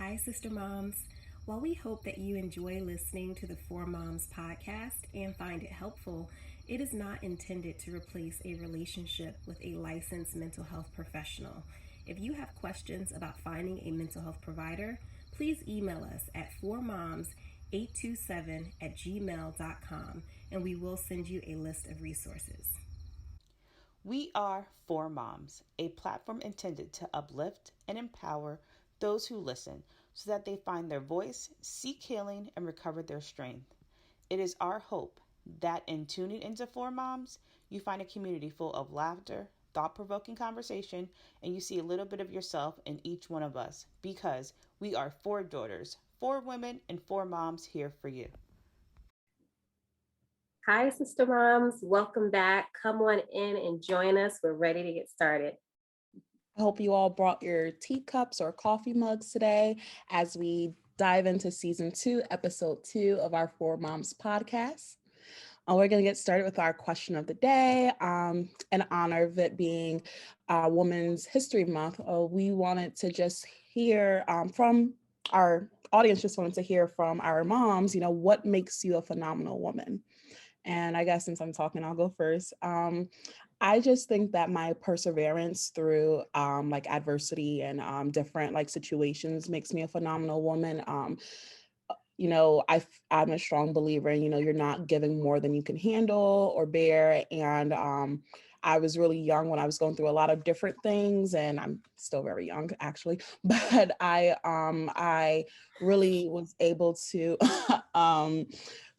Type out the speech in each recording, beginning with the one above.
Hi, Sister Moms. While we hope that you enjoy listening to the Four Moms podcast and find it helpful, it is not intended to replace a relationship with a licensed mental health professional. If you have questions about finding a mental health provider, please email us at fourmoms827@gmail.com and we will send you a list of resources. We are Four Moms, a platform intended to uplift and empower those who listen so that they find their voice, seek healing, and recover their strength. It is our hope that in tuning into Four Moms, you find a community full of laughter, thought provoking conversation, and you see a little bit of yourself in each one of us because we are four daughters, four women, and four moms here for you. Hi, Sister Moms. Welcome back. Come on in and join us. We're ready to get started. I hope you all brought your teacups or coffee mugs today as we dive into season 2, episode 2 of our Four Moms podcast. We're going to get started with our question of the day. In honor of it being Women's History Month, we wanted to just hear from our audience, just wanted to hear from our moms, what makes you a phenomenal woman? And I guess since I'm talking, I'll go first. I just think that my perseverance through like adversity and different like situations makes me a phenomenal woman. I'm a strong believer in, you're not giving more than you can handle or bear. And I was really young when I was going through a lot of different things, and I'm still very young actually, but I really was able to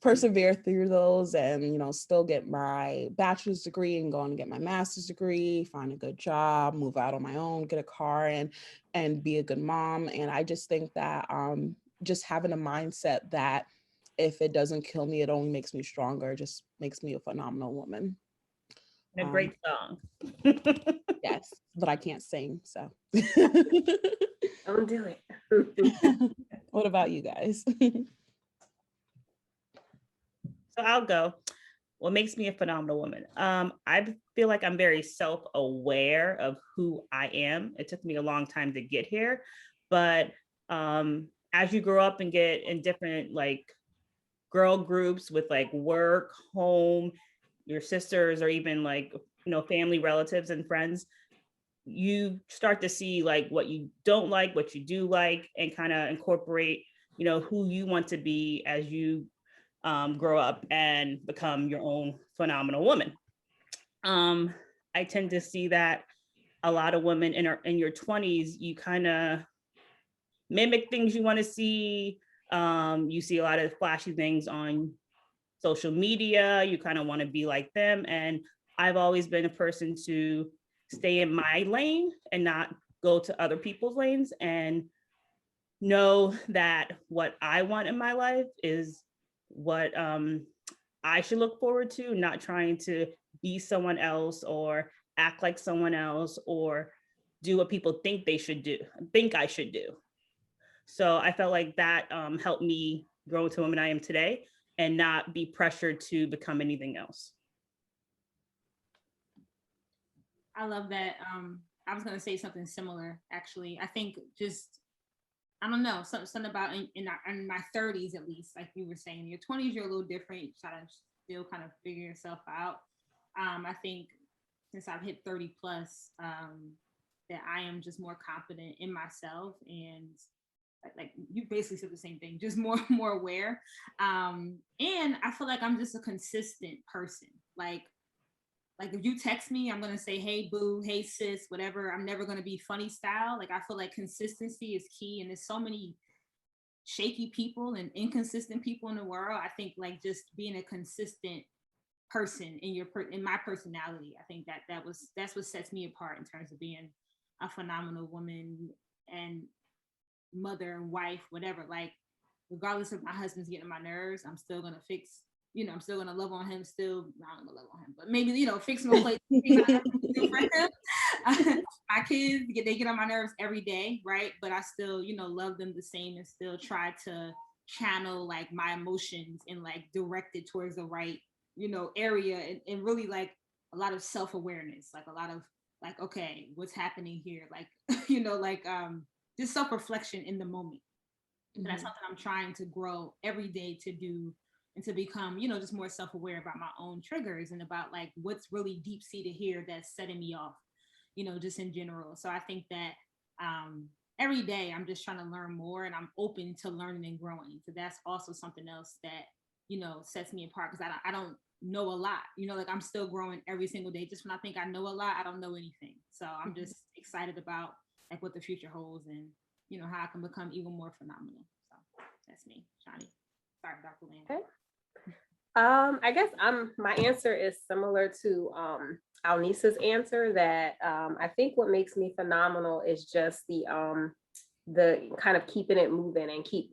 persevere through those and, still get my bachelor's degree and go on and get my master's degree, find a good job, move out on my own, get a car and be a good mom. And I just think that just having a mindset that if it doesn't kill me, it only makes me stronger, just makes me a phenomenal woman. And a great song. Yes, but I can't sing, so. Don't do it. What about you guys? So I'll go. What makes me a phenomenal woman? I feel like I'm very self-aware of who I am. It took me a long time to get here, but as you grow up and get in different like girl groups with like work, home, your sisters, or even like family, relatives, and friends, you start to see like what you don't like, what you do like, and kind of incorporate who you want to be as you grow up and become your own phenomenal woman. I tend to see that a lot of women in your 20s, you kind of mimic things you want to see. You see a lot of flashy things on social media. You kind of want to be like them. And I've always been a person to stay in my lane and not go to other people's lanes, and know that what I want in my life is what I should look forward to, not trying to be someone else or act like someone else or do what people think I should do. So I felt like that helped me grow into the woman I am today and not be pressured to become anything else. I love that. I was going to say something similar, actually. I think just, I don't know, something about in my 30s, at least, like you were saying, your 20s, you're a little different. You try to still kind of figure yourself out. I think since I've hit 30 plus, that I am just more confident in myself, and like you basically said the same thing, just more aware. And I feel like I'm just a consistent person. Like if you text me, I'm gonna say, hey boo, hey sis, whatever. I'm never gonna be funny style. Like I feel like consistency is key, and there's so many shaky people and inconsistent people in the world. I think like just being a consistent person in my personality, I think that's what sets me apart in terms of being a phenomenal woman and mother and wife, whatever. Like regardless of my husband's getting on my nerves, I'm still gonna fix. I'm still gonna love on him. Still, not gonna love on him, but maybe fix him a place for him. My kids they get on my nerves every day, right? But I still, love them the same, and still try to channel like my emotions and like direct it towards the right, area, and really like a lot of self-awareness, like a lot of like, okay, what's happening here? Like, like just self-reflection in the moment. So that's something I'm trying to grow every day to do and to become, just more self-aware about my own triggers and about like what's really deep seated here that's setting me off, just in general. So I think that every day I'm just trying to learn more and I'm open to learning and growing. So that's also something else that, sets me apart because I don't know a lot, like I'm still growing every single day. Just when I think I know a lot, I don't know anything. So I'm just excited about like what the future holds and, how I can become even more phenomenal. So that's me, Shani. Sorry, Dr. Land. Okay. I guess my answer is similar to Alnisa's answer, that I think what makes me phenomenal is just the kind of keeping it moving and keep,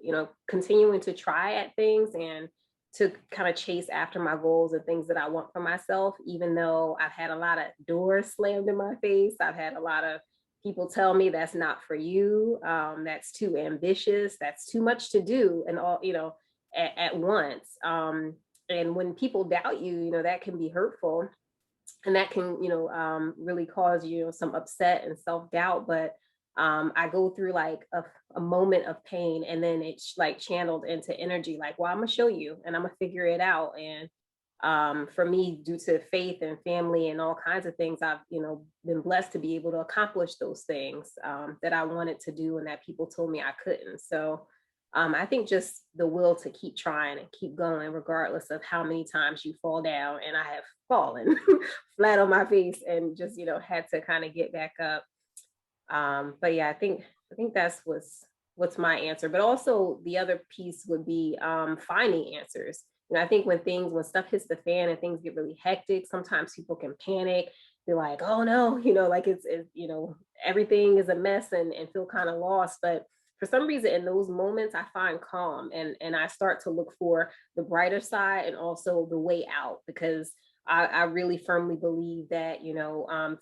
continuing to try at things and to kind of chase after my goals and things that I want for myself, even though I've had a lot of doors slammed in my face. I've had a lot of people tell me that's not for you, that's too ambitious, that's too much to do, and all, at once. And when people doubt you, that can be hurtful, and that can, really cause some upset and self-doubt. But I go through like a moment of pain, and then it's like channeled into energy, like, well, I'm gonna show you and I'm gonna figure it out. And for me, due to faith and family and all kinds of things, I've been blessed to be able to accomplish those things that I wanted to do and that people told me I couldn't. So I think just the will to keep trying and keep going, regardless of how many times you fall down. And I have fallen flat on my face and just, had to kind of get back up. But yeah, I think that's what's my answer. But also the other piece would be finding answers. I think when stuff hits the fan and things get really hectic, sometimes people can panic. They're like, oh no, like it's everything is a mess, and feel kind of lost. But for some reason in those moments, I find calm, and I start to look for the brighter side and also the way out, because I really firmly believe that,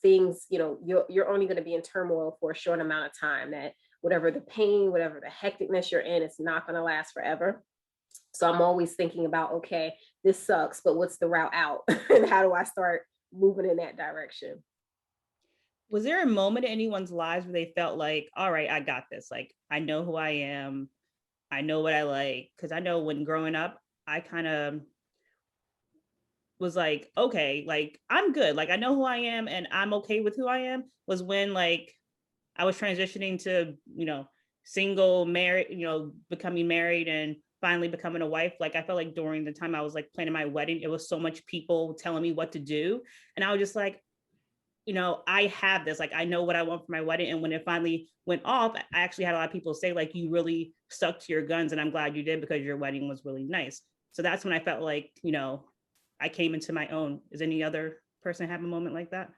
things, you're only going to be in turmoil for a short amount of time, that whatever the pain, whatever the hecticness you're in, it's not going to last forever. So I'm always thinking about, okay, this sucks, but what's the route out? And how do I start moving in that direction? Was there a moment in anyone's lives where they felt like, all right, I got this. Like, I know who I am. I know what I like. Because I know when growing up, I kind of was like, okay, like I'm good. Like I know who I am and I'm okay with who I am. Was when like I was transitioning to, single, married, becoming married and finally becoming a wife. Like I felt like during the time I was like planning my wedding, it was so much people telling me what to do. And I was just like, I have this, like, I know what I want for my wedding. And when it finally went off, I actually had a lot of people say, like, you really stuck to your guns. And I'm glad you did, because your wedding was really nice. So that's when I felt like, I came into my own. Is any other person have a moment like that?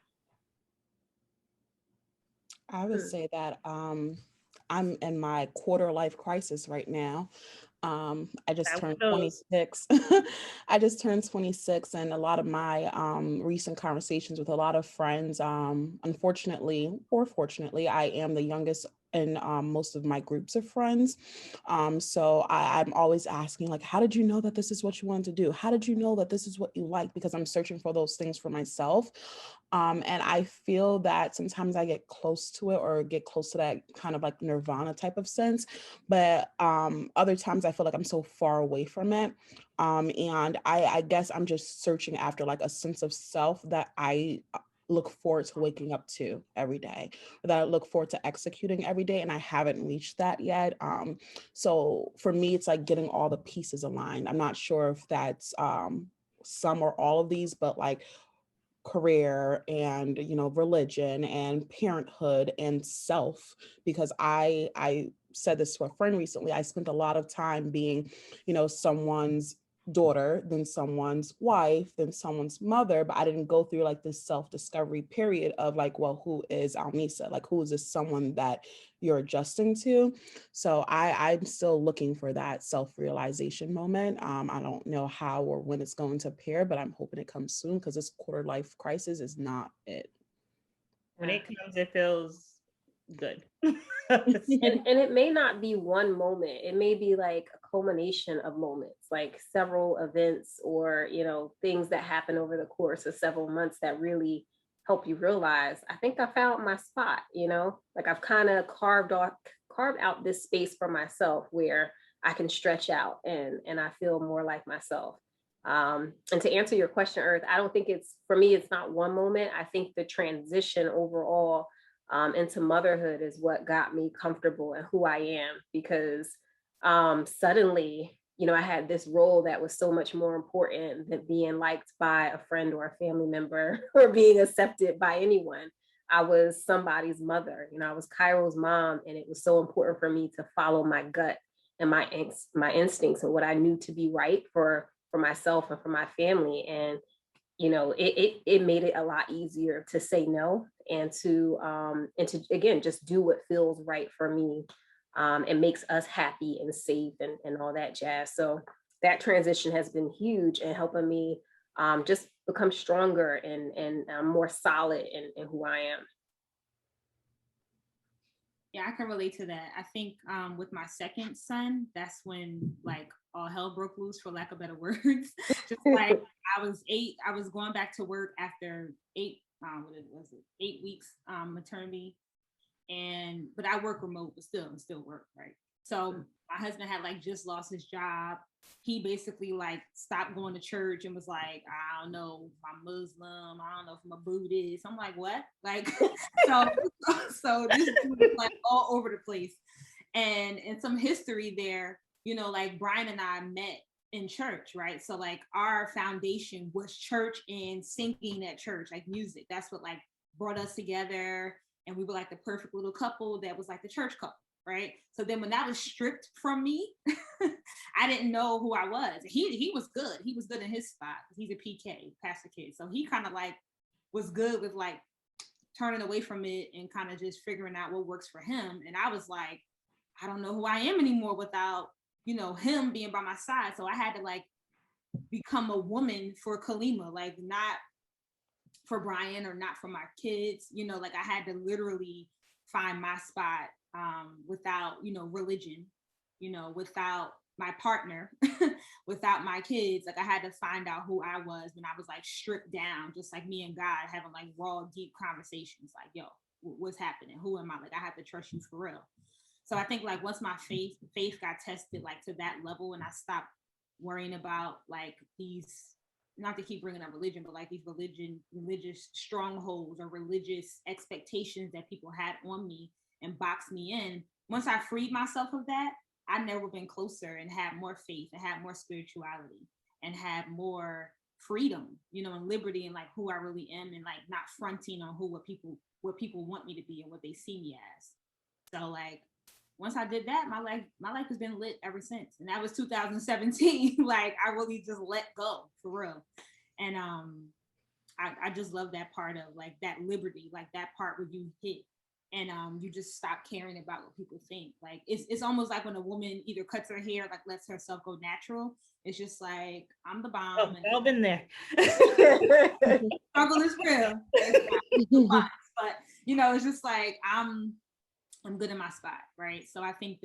I would say that I'm in my quarter life crisis right now. I just turned 26. I just turned 26, and a lot of my recent conversations with a lot of friends, unfortunately or fortunately, I am the youngest in most of my groups of friends. So I'm always asking, like, how did you know that this is what you wanted to do? How did you know that this is what you like? Because I'm searching for those things for myself. And I feel that sometimes I get close to it, or get close to that kind of like nirvana type of sense. But other times I feel like I'm so far away from it. And I guess I'm just searching after like a sense of self that I look forward to waking up to every day, that I look forward to executing every day. And I haven't reached that yet. So for me, it's like getting all the pieces aligned. I'm not sure if that's some or all of these, but like career and religion and parenthood and self, because I said this to a friend recently. I spent a lot of time being someone's daughter, then someone's wife, then someone's mother, but I didn't go through like this self-discovery period of like, well, who is Alnisa? Like, who is this someone that you're adjusting to? So I'm still looking for that self-realization moment. I don't know how or when it's going to appear, but I'm hoping it comes soon, because this quarter life crisis is not it. When it comes, it feels good. And it may not be one moment. It may be like a culmination of moments, like several events or, things that happen over the course of several months that really help you realize, I think I found my spot, like I've kind of carved carved out this space for myself where I can stretch out and I feel more like myself. And to answer your question, Earth, I don't think for me, it's not one moment. I think the transition overall into motherhood is what got me comfortable in who I am, because suddenly, I had this role that was so much more important than being liked by a friend or a family member or being accepted by anyone. I was somebody's mother, I was Cairo's mom, and it was so important for me to follow my gut and my instincts and what I knew to be right for myself and for my family. And it made it a lot easier to say no and to again just do what feels right for me, and makes us happy and safe and all that jazz. So that transition has been huge in helping me just become stronger and more solid in who I am. Yeah, I can relate to that. I think with my second son, that's when like all hell broke loose, for lack of better words. Just like I was going back to work after 8 weeks maternity, but I work remote, but still work, right? So my husband had like just lost his job. He basically like stopped going to church and was like, I don't know, if I'm Muslim, I don't know if I'm a Buddhist. I'm like, what? Like, so this is like all over the place. And some history there, like Brian and I met in church, right? So like our foundation was church and singing at church, like music. That's what like brought us together. And we were like the perfect little couple that was like the church couple. Right. So then when that was stripped from me, I didn't know who I was. He was good. He was good in his spot. He's a PK, pastor kid. So he kind of like was good with like turning away from it and kind of just figuring out what works for him. And I was like, I don't know who I am anymore without, him being by my side. So I had to like become a woman for Kalima, like not for Brian or not for my kids. Like I had to literally find my spot without religion, without my partner, without my kids. Like I had to find out who I was when I was like stripped down, just like me and God having like raw, deep conversations like, yo, what's happening? Who am I? Like I have to trust you for real. So I think like once my faith got tested like to that level, and I stopped worrying about like these, not to keep bringing up religion, but like these religious strongholds or religious expectations that people had on me and boxed me in. Once I freed myself of that, I've never been closer and had more faith and had more spirituality and had more freedom, and liberty and like who I really am, and like not fronting on what people want me to be and what they see me as. So like once I did that, my life has been lit ever since. And that was 2017. Like I really just let go for real. And I just love that part of like that liberty, like that part where you hit and you just stop caring about what people think. Like it's almost like when a woman either cuts her hair, like lets herself go natural. It's just like I'm the bomb. Oh, I've been there. Struggle is real. But it's just like I'm good in my spot, right? So I think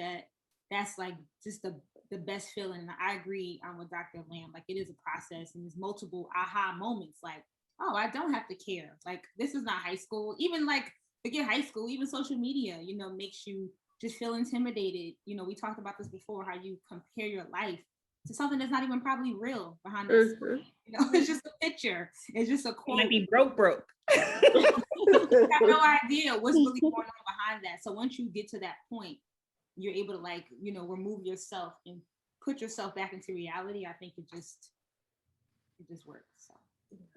that's like just the best feeling. And I agree with Dr. Lamb. Like it is a process, and there's multiple aha moments. Like, oh, I don't have to care. Like this is not high school. Even like forget high school, even social media, makes you just feel intimidated. We talked about this before, how you compare your life to something that's not even probably real behind this. It's just a picture. It's just a quote. You might be broke. You have no idea what's really going on behind that. So once you get to that point, you're able to like, remove yourself and put yourself back into reality. I think it just works. So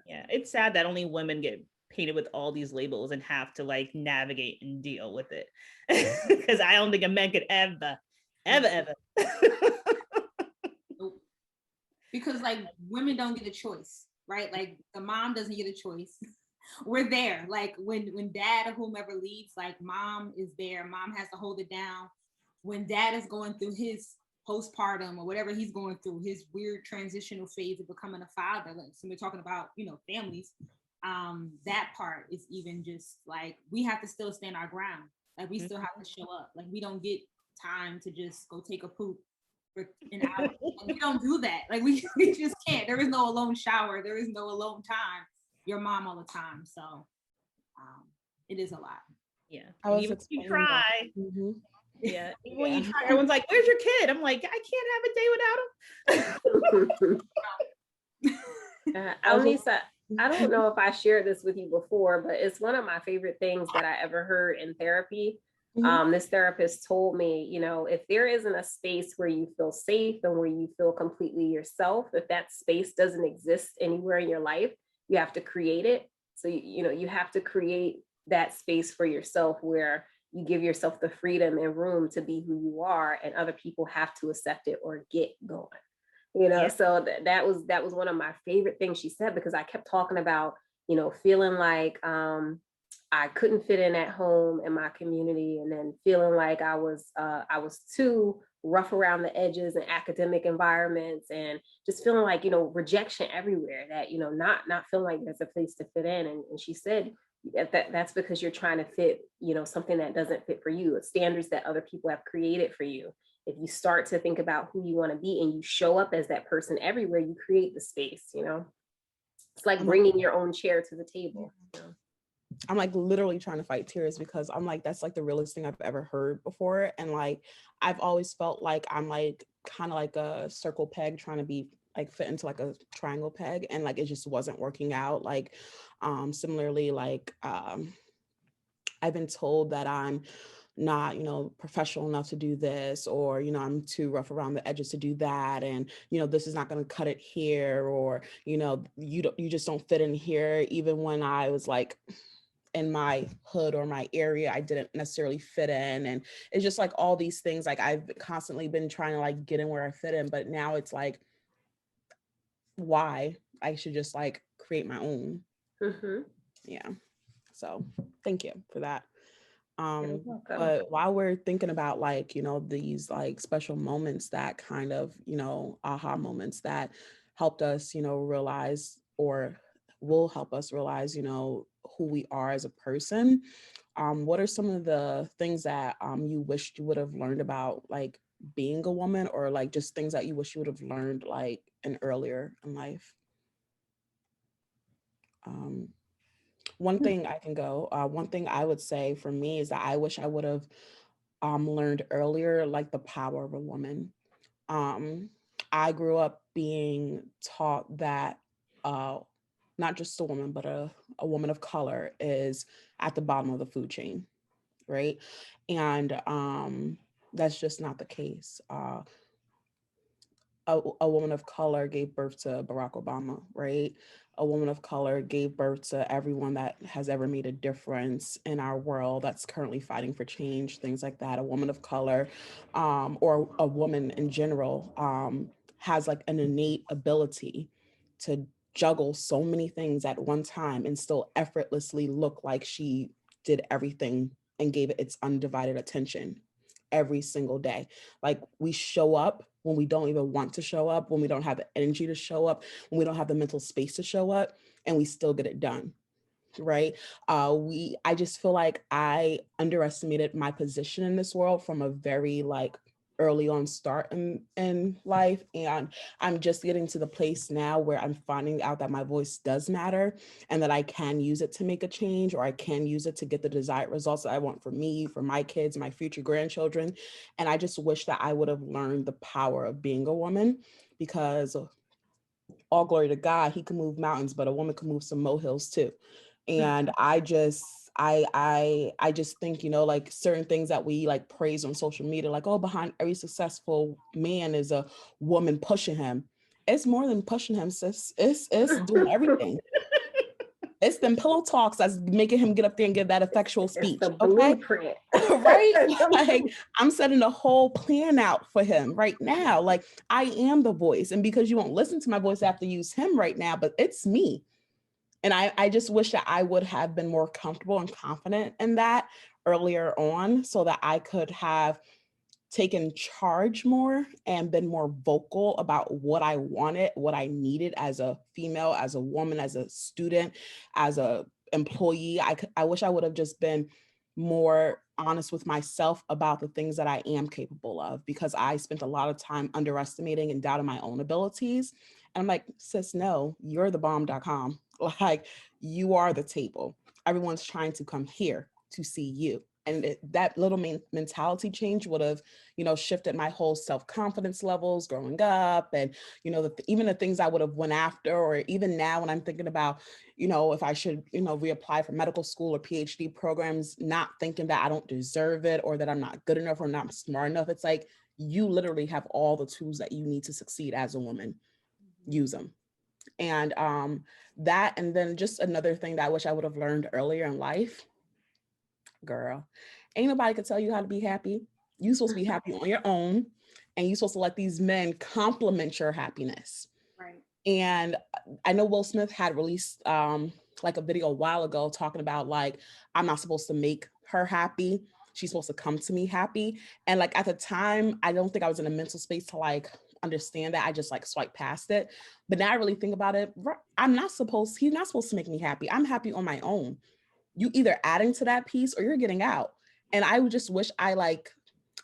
yeah, it's sad that only women get painted with all these labels and have to like navigate and deal with it. Because I don't think a man could ever. Nope. Because like women don't get a choice, right? Like the mom doesn't get a choice. We're there. Like when dad or whomever leaves, like mom is there. Mom has to hold it down. When dad is going through his postpartum or whatever he's going through, his weird transitional phase of becoming a father. Like, so we're talking about, families. That part is even just like, we have to still stand our ground. Like we still have to show up. Like we don't get time to just go take a poop for an hour. Like, we don't do that. Like we just can't. There is no alone shower. There is no alone time. Your mom all the time. So it is a lot. Yeah. I was even if you try. Yeah. Even when you try, everyone's like, "Where's your kid?" I'm like, "I can't have a day without him." Alnisa, I don't know if I shared this with you before, but it's one of my favorite things that I ever heard in therapy. This therapist told me, you know, if there isn't a space where you feel safe and where you feel completely yourself, if that space doesn't exist anywhere in your life, you have to create it. So, you know, you have to create that space for yourself where you give yourself the freedom and room to be who you are, and other people have to accept it or get going. You know, so that was one of my favorite things she said, because I kept talking about, you know, feeling like I couldn't fit in at home in my community, and then feeling like I was too rough around the edges in academic environments, and just feeling like, you know, rejection everywhere, that, you know, not feeling like there's a place to fit in. And she said that's because you're trying to fit, you know, something that doesn't fit for you, standards that other people have created for you. If you start to think about who you want to be and you show up as that person everywhere, you create the space, you know. It's like bringing your own chair to the table. You know? I'm like literally trying to fight tears, because I'm like, that's like the realest thing I've ever heard before. And like, I've always felt like I'm like kind of like a circle peg trying to be like fit into like a triangle peg, and like it just wasn't working out. Like similarly, like I've been told that I'm not, you know, professional enough to do this, or, you know, I'm too rough around the edges to do that. And, you know, this is not going to cut it here, or, you know, you just don't fit in here. Even when I was like in my hood or my area, I didn't necessarily fit in. And it's just like all these things, like I've constantly been trying to like get in where I fit in, but now it's like, why? I should just like create my own. Yeah. So thank you for that. But while we're thinking about like, you know, these like special moments that kind of, you know, aha moments that helped us, you know, realize, or will help us realize, you know, who we are as a person. What are some of the things that you wished you would have learned about like being a woman, or like just things that you wish you would have learned like in earlier in life? One thing I can go, one thing I would say for me is that I wish I would have learned earlier, like the power of a woman. I grew up being taught that not just a woman, but a woman of color is at the bottom of the food chain, right? And that's just not the case. A woman of color gave birth to Barack Obama, right? A woman of color gave birth to everyone that has ever made a difference in our world, that's currently fighting for change, things like that. A woman of color, or a woman in general, has like an innate ability to juggle so many things at one time and still effortlessly look like she did everything and gave it its undivided attention every single day. Like we show up when we don't even want to show up, when we don't have the energy to show up, when we don't have the mental space to show up, and we still get it done. Right. I just feel like I underestimated my position in this world from a very like early on start in life. And I'm just getting to the place now where I'm finding out that my voice does matter, and that I can use it to make a change, or I can use it to get the desired results that I want for me, for my kids, my future grandchildren. And I just wish that I would have learned the power of being a woman, because all glory to God, he can move mountains, but a woman can move some molehills too. And I just think, you know, like certain things that we like praise on social media, like, oh, behind every successful man is a woman pushing him. It's more than pushing him, sis. It's doing everything. It's them pillow talks that's making him get up there and give that effectual speech. It's the okay. blueprint. Right? Like I'm setting the whole plan out for him right now. Like I am the voice. And because you won't listen to my voice, I have to use him right now, but it's me. And I just wish that I would have been more comfortable and confident in that earlier on, so that I could have taken charge more and been more vocal about what I wanted, what I needed as a female, as a woman, as a student, as a employee. I wish I would have just been more honest with myself about the things that I am capable of, because I spent a lot of time underestimating and doubting my own abilities. And I'm like, sis, no, you're the bomb.com. Like you are the table. Everyone's trying to come here to see you. And that little mentality change would have, shifted my whole self-confidence levels growing up. And, even the things I would have went after, or even now when I'm thinking about, if I should, reapply for medical school or PhD programs, not thinking that I don't deserve it or that I'm not good enough or not smart enough. It's like, you literally have all the tools that you need to succeed as a woman. Use them. And that, and then just another thing that I wish I would have learned earlier in life, girl, ain't nobody could tell you how to be happy. You're supposed to be happy on your own, and you're supposed to let these men complement your happiness. Right. And I know Will Smith had released like a video a while ago talking about like, I'm not supposed to make her happy. She's supposed to come to me happy. And like at the time, I don't think I was in a mental space to like understand that. I just like swipe past it. But now I really think about it. He's not supposed to make me happy. I'm happy on my own. You either adding to that piece or you're getting out. And I would just wish I like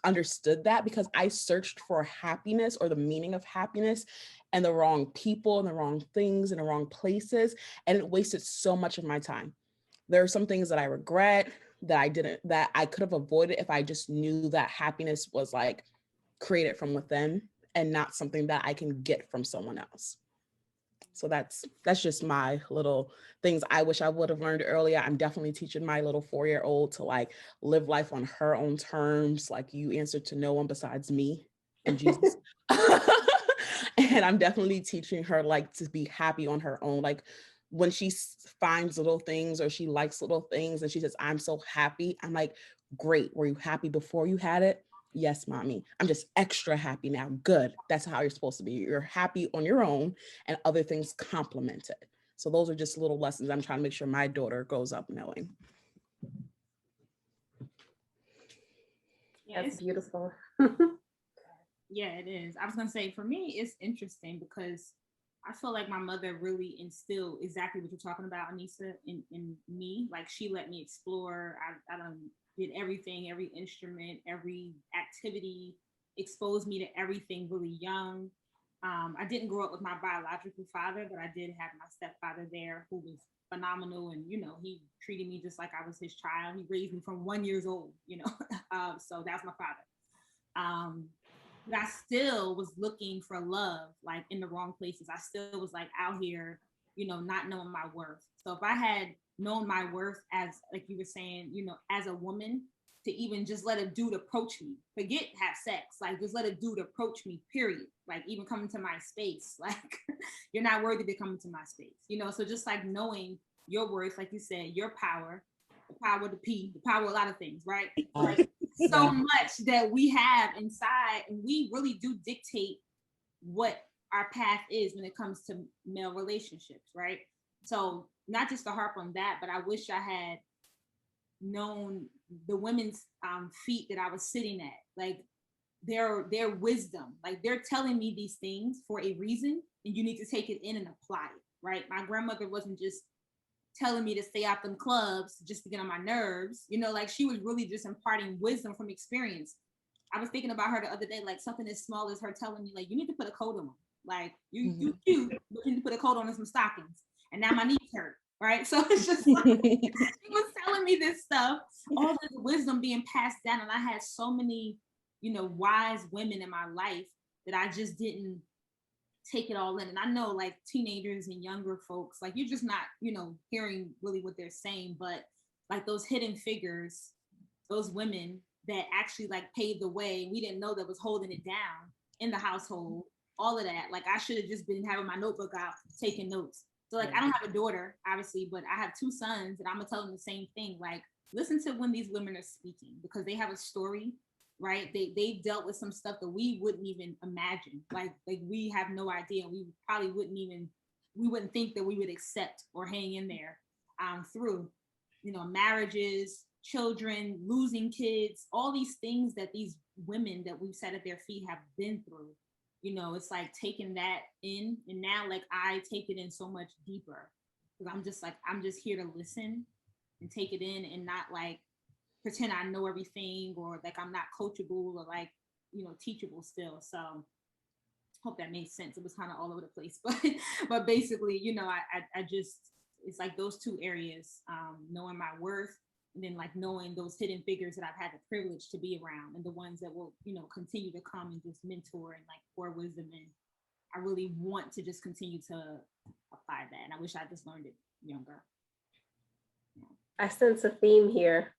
understood that, because I searched for happiness or the meaning of happiness and the wrong people and the wrong things in the wrong places. And it wasted so much of my time. There are some things that I regret that I could have avoided if I just knew that happiness was like created from within and not something that I can get from someone else. So that's just my little things I wish I would have learned earlier. I'm definitely teaching my little 4-year-old to like live life on her own terms. Like, you answer to no one besides me and Jesus. And I'm definitely teaching her like to be happy on her own. Like when she finds little things or she likes little things and she says, I'm so happy. I'm like, great. Were you happy before you had it? Yes, mommy. I'm just extra happy now. Good. That's how you're supposed to be. You're happy on your own and other things complement it. So those are just little lessons I'm trying to make sure my daughter grows up knowing. Yeah, That's beautiful. Yeah, it is. I was gonna say, for me, it's interesting because I feel like my mother really instilled exactly what you're talking about, Anissa, in me. Like, she let me explore. I done did everything, every instrument, every activity, exposed me to everything really young. I didn't grow up with my biological father, but I did have my stepfather there, who was phenomenal, and he treated me just like I was his child. He raised me from 1 year old, so that's my father. But I still was looking for love, like in the wrong places. I still was like out here, not knowing my worth. So if I had known my worth as, like you were saying, as a woman, to even just let a dude approach me, forget have sex, like just let a dude approach me, period. Like even coming to my space, like you're not worthy to come into my space, So just like knowing your worth, like you said, your power, the power to pee, the power of a lot of things, right? Like so much that we have inside, and we really do dictate what our path is when it comes to male relationships, right? So not just to harp on that, but I wish I had known the women's feet that I was sitting at, like their wisdom, like they're telling me these things for a reason, and you need to take it in and apply it, right? My grandmother wasn't just telling me to stay out them clubs just to get on my nerves, like she was really just imparting wisdom from experience. I was thinking about her the other day, like something as small as her telling me, like, you need to put a coat on, like you cute, but you need to put a coat on and some stockings, and now my knees hurt, right? So it's just like she was telling me this stuff, all this wisdom being passed down, and I had so many, wise women in my life that I just didn't take it all in. And I know like teenagers and younger folks, like you're just not, hearing really what they're saying, but like those hidden figures, those women that actually like paved the way, we didn't know that was holding it down in the household, all of that. Like I should have just been having my notebook out, taking notes. So like I don't have a daughter, obviously, but I have 2 sons, and I'm gonna tell them the same thing. Like, listen to when these women are speaking, because they have a story, right? They dealt with some stuff that we wouldn't even imagine. Like we have no idea. We probably we wouldn't think that we would accept or hang in there through, marriages, children, losing kids, all these things that these women that we've sat at their feet have been through. It's like taking that in, and now like I take it in so much deeper, because I'm just here to listen and take it in, and not like pretend I know everything, or like I'm not coachable, or like, teachable still. So hope that made sense. It was kind of all over the place, but basically, I just, it's like those 2 areas, knowing my worth and then like knowing those hidden figures that I've had the privilege to be around, and the ones that will, you know, continue to come and just mentor and like pour wisdom in. I really want to just continue to apply that, and I wish I just learned it younger. I sense a theme here.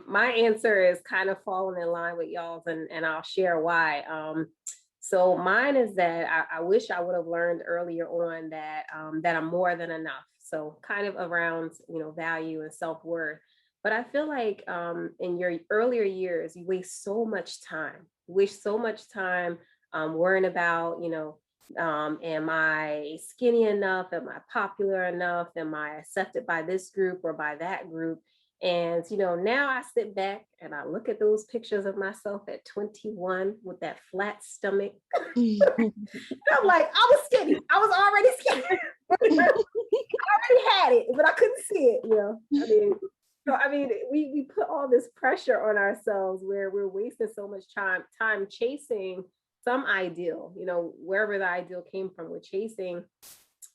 My answer is kind of falling in line with y'all's, and I'll share why. So mine is that I wish I would have learned earlier on that that I'm more than enough. So kind of around, you know, value and self-worth. But I feel like in your earlier years, you waste so much time. You waste so much time worrying about, you know, am I skinny enough? Am I popular enough? Am I accepted by this group or by that group? And, you know, now I sit back and I look at those pictures of myself at 21 with that flat stomach. I'm like, I was skinny. I was already skinny. I already had it, but I couldn't see it, you know. I mean, we put all this pressure on ourselves where we're wasting so much time chasing some ideal, you know, wherever the ideal came from. We're chasing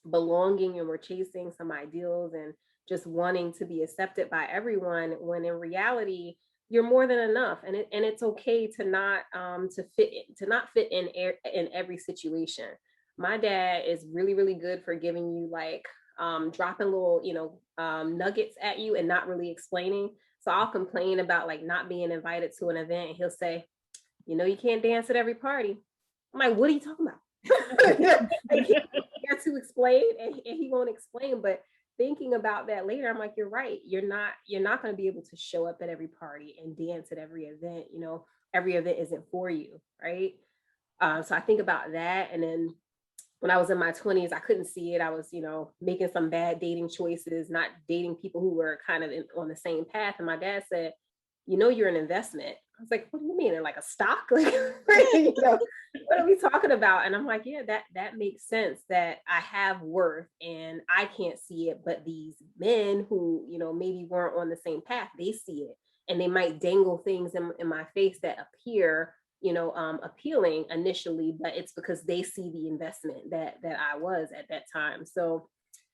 belonging, and we're chasing some ideals and just wanting to be accepted by everyone, when in reality you're more than enough. And it's okay to not fit in every situation. My dad is really, really good for giving you like dropping little, you know, nuggets at you and not really explaining. So I'll complain about like not being invited to an event, and he'll say, you know, you can't dance at every party. I'm like, what are you talking about? Like, he has to explain, and he won't explain. But thinking about that later, I'm like, you're right. You're not going to be able to show up at every party and dance at every event. You know, every event isn't for you, right? So I think about that. And then when I was in my 20s, I couldn't see it. I was, you know, making some bad dating choices, not dating people who were kind of on the same path. And my dad said, you know, you're an investment. I was like, what do you mean? Like a stock? Like, you know, what are we talking about? And I'm like, yeah, that makes sense, that I have worth and I can't see it, but these men who, you know, maybe weren't on the same path, they see it, and they might dangle things in my face that appear, you know, appealing initially, but it's because they see the investment that I was at that time. So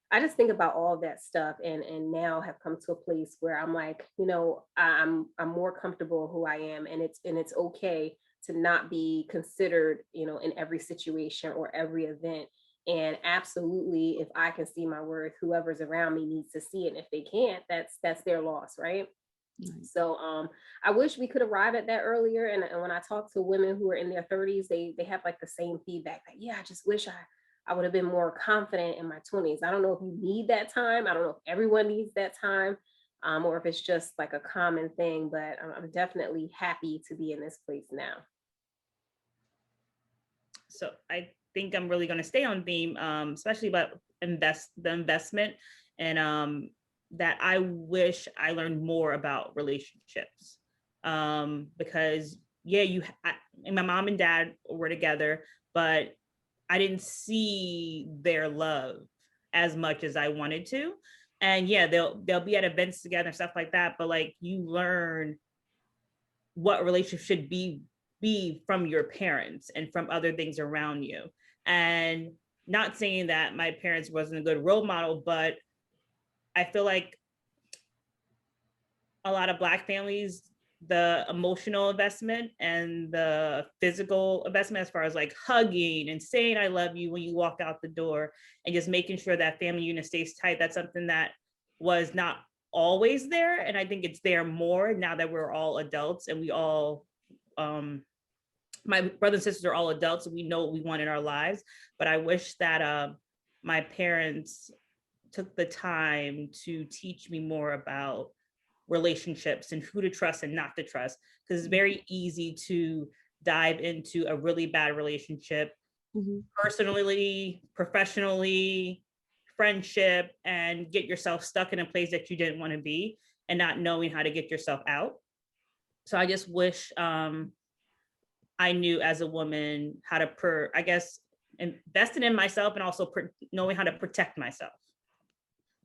I just think about all of that stuff, and now have come to a place where I'm like, you know, I'm more comfortable who I am, and it's okay to not be considered, you know, in every situation or every event. And absolutely, if I can see my worth, whoever's around me needs to see it. And if they can't, that's their loss, right? Mm-hmm. So I wish we could arrive at that earlier. And when I talk to women who are in their 30s, they have like the same feedback, that yeah, I just wish I would have been more confident in my 20s. I don't know if you need that time. I don't know if everyone needs that time, or if it's just like a common thing, but I'm definitely happy to be in this place now. So I think I'm really going to stay on theme, especially about the investment, and that I wish I learned more about relationships, because yeah, and my mom and dad were together, but I didn't see their love as much as I wanted to. And yeah, they'll be at events together and stuff like that, but like you learn what a relationship should be from your parents and from other things around you. And not saying that my parents wasn't a good role model, but I feel like a lot of Black families, the emotional investment and the physical investment, as far as like hugging and saying I love you when you walk out the door, and just making sure that family unit stays tight, that's something that was not always there. And I think it's there more now that we're all adults, and we all my brothers and sisters are all adults, and we know what we want in our lives. But I wish that my parents took the time to teach me more about relationships and who to trust and not to trust, because it's very easy to dive into a really bad relationship, mm-hmm. personally, professionally, friendship, and get yourself stuck in a place that you didn't want to be, and not knowing how to get yourself out. So I just wish I knew as a woman how to investing in myself, and also knowing how to protect myself.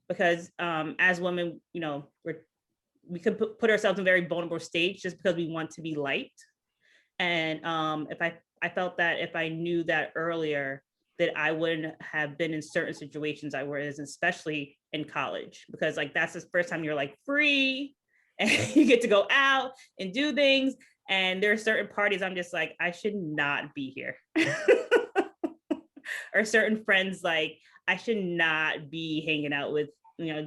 Because as women, you know, we could put ourselves in a very vulnerable state just because we want to be liked. And if I felt that if I knew that earlier, that I wouldn't have been in certain situations I was, especially in college, because like that's the first time you're like free and you get to go out and do things. And there are certain parties I'm just like, I should not be here. Or certain friends, like I should not be hanging out with,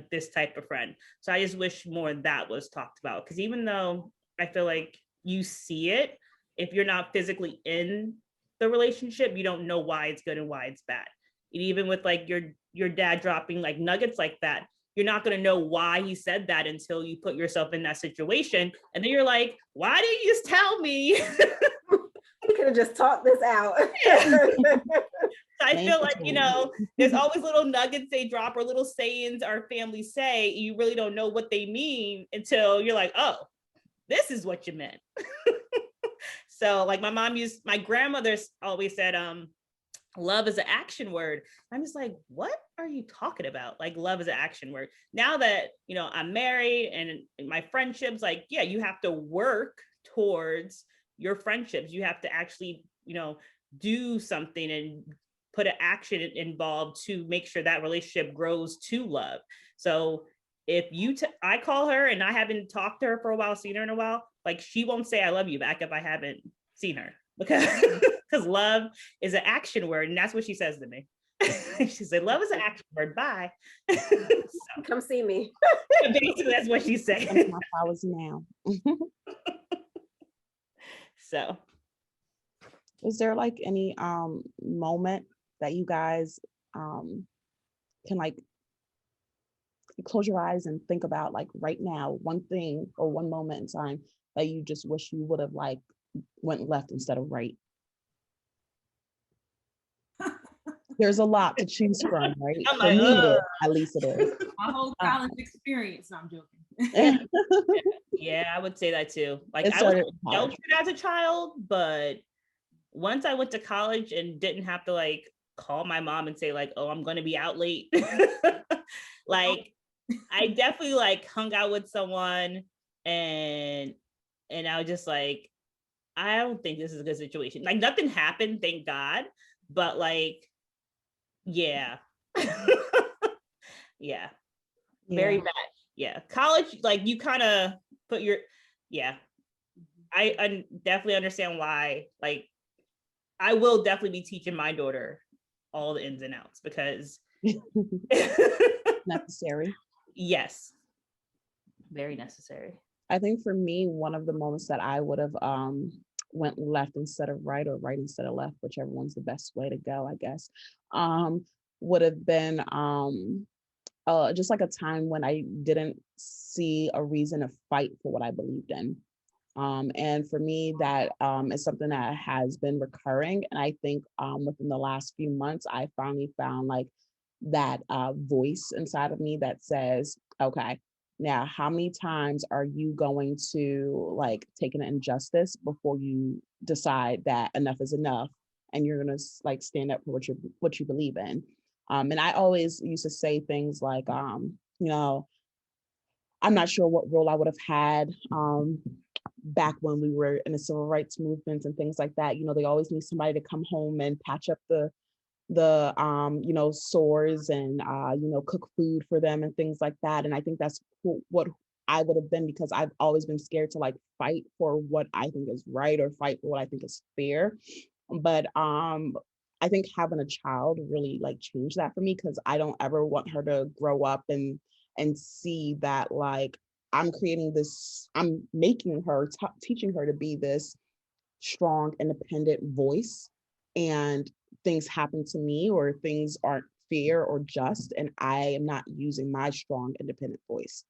this type of friend. So I just wish more that was talked about. Because even though I feel like you see it, if you're not physically in the relationship, you don't know why it's good and why it's bad. And even with like your dad dropping like nuggets like that, you're not going to know why he said that until you put yourself in that situation. And then you're like, why didn't you just tell me? You could have just talked this out. I feel like, there's always little nuggets they drop or little sayings our family say. You really don't know what they mean until you're like, oh, this is what you meant. So like my grandmother always said, love is an action word. I'm just like, what are you talking about? Like, love is an action word. Now that, I'm married and my friendships, like, yeah, you have to work towards your friendships. You have to actually, do something and put an action involved to make sure that relationship grows to love. So if I call her and I haven't talked to her for a while, seen her in a while, like she won't say I love you back if I haven't seen her, because love is an action word. And that's what she says to me. She said, love is an action word. Bye. So, come see me. basically, that's what she said. My flowers now. So is there like any moment that you guys can like close your eyes and think about, like right now, one thing or one moment in time that you just wish you would have like went left instead of right? There's a lot to choose from, right? I'm For like, me, at least it is. My whole college experience. No, I'm joking. yeah, I would say that too. Like It I was started sheltered as a child, but once I went to college and didn't have to like call my mom and say like, oh, I'm going to be out late. Like I definitely like hung out with someone and I was just like, I don't think this is a good situation. Like nothing happened, thank God. But like, yeah. Yeah. Very bad. Yeah. College, like you kind of put your, yeah. I definitely understand why. Like I will definitely be teaching my daughter all the ins and outs because necessary. Yes. Very necessary. I think for me, one of the moments that I would have went left instead of right, or right instead of left, whichever one's the best way to go, I guess, would have been just like a time when I didn't see a reason to fight for what I believed in. And for me, that is something that has been recurring. And I think within the last few months, I finally found like that voice inside of me that says, okay, now how many times are you going to like take an injustice before you decide that enough is enough and you're going to like stand up for what you believe in? And I always used to say things like, I'm not sure what role I would have had back when we were in the civil rights movements and things like that. They always need somebody to come home and patch up the sores and cook food for them and things like that. And I think that's what I would have been, because I've always been scared to like fight for what I think is right or fight for what I think is fair. But I think having a child really like changed that for me, because I don't ever want her to grow up and see that like I'm making her, teaching her to be this strong, independent voice, and things happen to me or things aren't fair or just, and I am not using my strong, independent voice.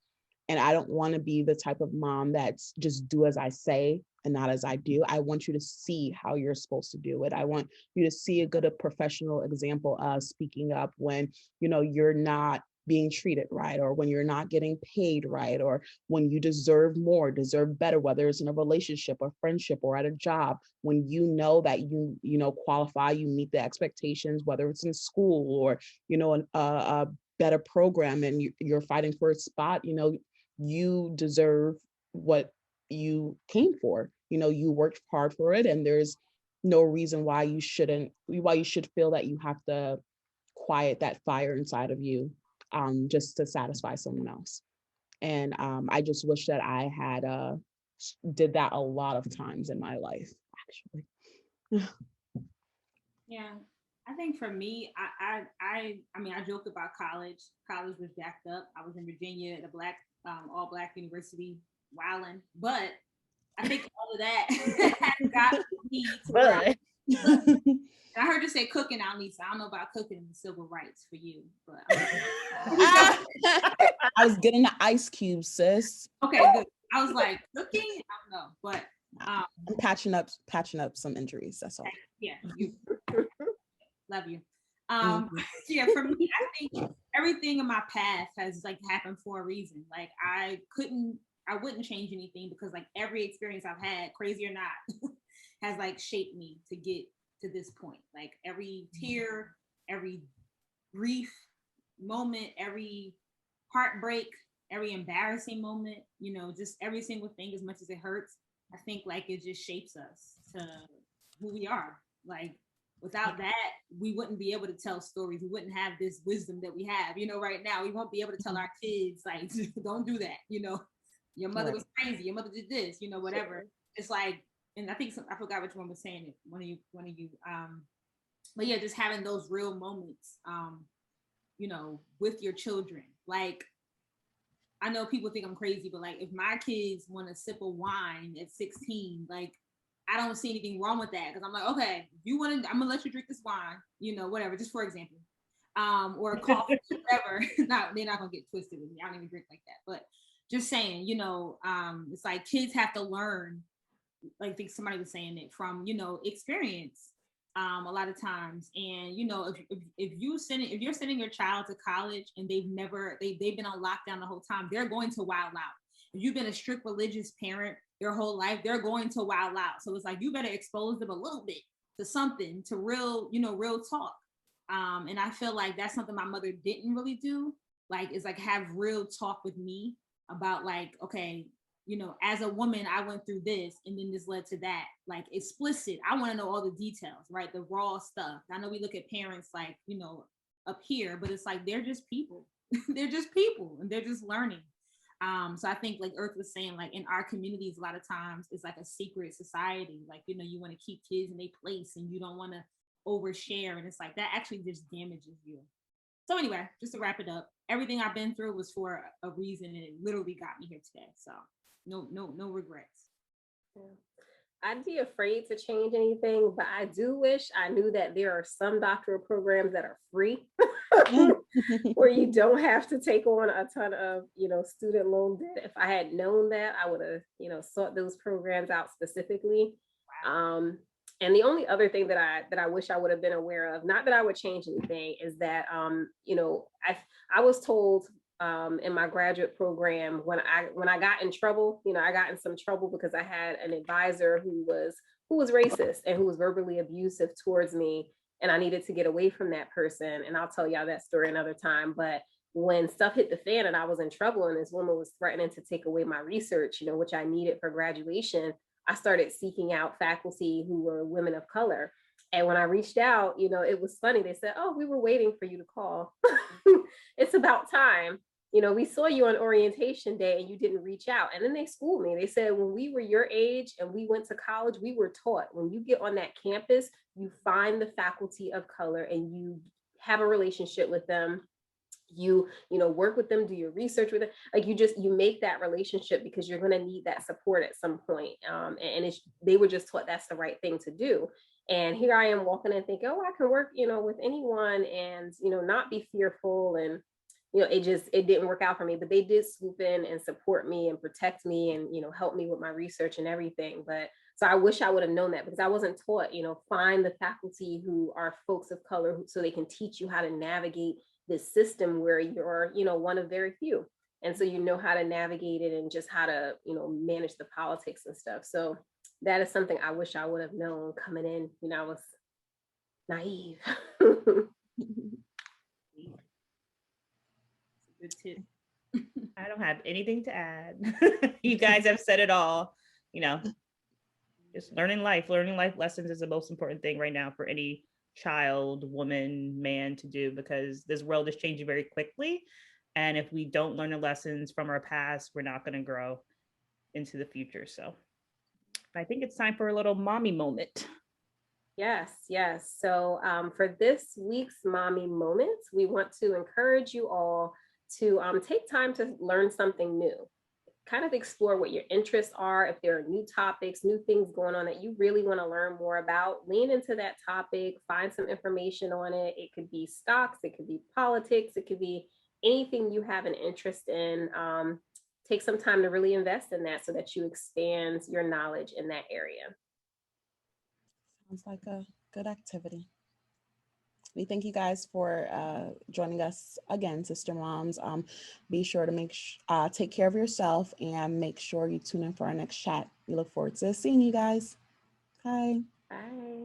And I don't want to be the type of mom that's just do as I say and not as I do. I want you to see how you're supposed to do it. I want you to see a good professional example of speaking up when, you're not being treated right, or when you're not getting paid right, or when you deserve more, deserve better, whether it's in a relationship or friendship or at a job, when you know that you qualify, you meet the expectations, whether it's in school or, a better program, and you're fighting for a spot, you deserve what you came for. You worked hard for it, and there's no reason why you should feel that you have to quiet that fire inside of you just to satisfy someone else. And I just wish that I had did that a lot of times in my life, actually. Yeah, I think for me, I mean, I joked about college. College was jacked up. I was in Virginia at a all black university, wilding. But I think all of that has got me to where But I heard you say cooking, Lisa. I don't know about cooking and civil rights for you, but I was getting the ice cubes, sis. okay, good. I was like cooking. I don't know, but I'm patching up some injuries. That's all. yeah, you love you. Mhm. Yeah, for me, I think everything in my path has like happened for a reason. Like I wouldn't change anything because like every experience I've had, crazy or not, has like shaped me to get to this point. Like every tear, every grief moment, every heartbreak, every embarrassing moment, just every single thing, as much as it hurts, I think like it just shapes us to who we are. Like without that, we wouldn't be able to tell stories. We wouldn't have this wisdom that we have, right now. We won't be able to tell our kids, like, don't do that, your mother was crazy, your mother did this, whatever. It's like, and I think I forgot which one was saying it, one of you. But yeah, just having those real moments, with your children. Like, I know people think I'm crazy, but like if my kids want a sip of wine at 16, like I don't see anything wrong with that, because I'm like, okay, if you want to, I'm gonna let you drink this wine, whatever, just for example, or coffee, whatever. They're not gonna get twisted with me. I don't even drink like that, but just saying, it's like kids have to learn. Like I think somebody was saying it from experience. A lot of times, and if you're sending your child to college and they've been on lockdown the whole time, they're going to wild out. If you've been a strict religious parent their whole life, they're going to wild out. So it's like you better expose them a little bit to something, to real talk. And I feel like that's something my mother didn't really do. Like, it's like have real talk with me about like, okay, as a woman, I went through this and then this led to that. Like explicit. I want to know all the details, right? The raw stuff. I know we look at parents like, up here, but it's like they're just people. They're just people and they're just learning. So I think like Earth was saying, like in our communities, a lot of times it's like a secret society. Like, you want to keep kids in their place and you don't want to overshare. And it's like that actually just damages you. So anyway, just to wrap it up, everything I've been through was for a reason, and it literally got me here today. So no regrets. Yeah. I'd be afraid to change anything, but I do wish I knew that there are some doctoral programs that are free where you don't have to take on a ton of, student loan debt. If I had known that, I would have, sought those programs out specifically. And the only other thing that I wish I would have been aware of, not that I would change anything, is that, I was told in my graduate program when I got in trouble, I got in some trouble because I had an advisor who was racist and who was verbally abusive towards me, and I needed to get away from that person. And I'll tell y'all that story another time. But when stuff hit the fan and I was in trouble and this woman was threatening to take away my research, which I needed for graduation, I started seeking out faculty who were women of color. And when I reached out, it was funny. They said, "Oh, we were waiting for you to call." It's about time. We saw you on orientation day and you didn't reach out. And then they schooled me. They said, when we were your age and we went to college, we were taught when you get on that campus, you find the faculty of color and you have a relationship with them. You work with them, do your research with them. Like you make that relationship because you're going to need that support at some point. And they were just taught that's the right thing to do. And here I am walking and thinking, oh, I can work, with anyone and, not be fearful. And, it didn't work out for me, but they did swoop in and support me and protect me and, help me with my research and everything. But so I wish I would have known that, because I wasn't taught, find the faculty who are folks of color so they can teach you how to navigate this system where you're, one of very few. And so you know how to navigate it and just how to, manage the politics and stuff. So that is something I wish I would have known coming in. I was naive. Good tip. I don't have anything to add. You guys have said it all. Just learning life lessons is the most important thing right now for any child, woman, man to do, because this world is changing very quickly. And if we don't learn the lessons from our past, we're not going to grow into the future. So I think it's time for a little mommy moment. Yes, yes. So for this week's Mommy Moments, we want to encourage you all to take time to learn something new. Kind of explore what your interests are. If there are new topics, new things going on that you really want to learn more about, lean into that topic, find some information on it. It could be stocks, it could be politics, it could be anything you have an interest in. Take some time to really invest in that so that you expand your knowledge in that area. Sounds like a good activity. We thank you guys for joining us again, Sister Moms. Be sure to take care of yourself and make sure you tune in for our next chat. We look forward to seeing you guys. Bye. Bye.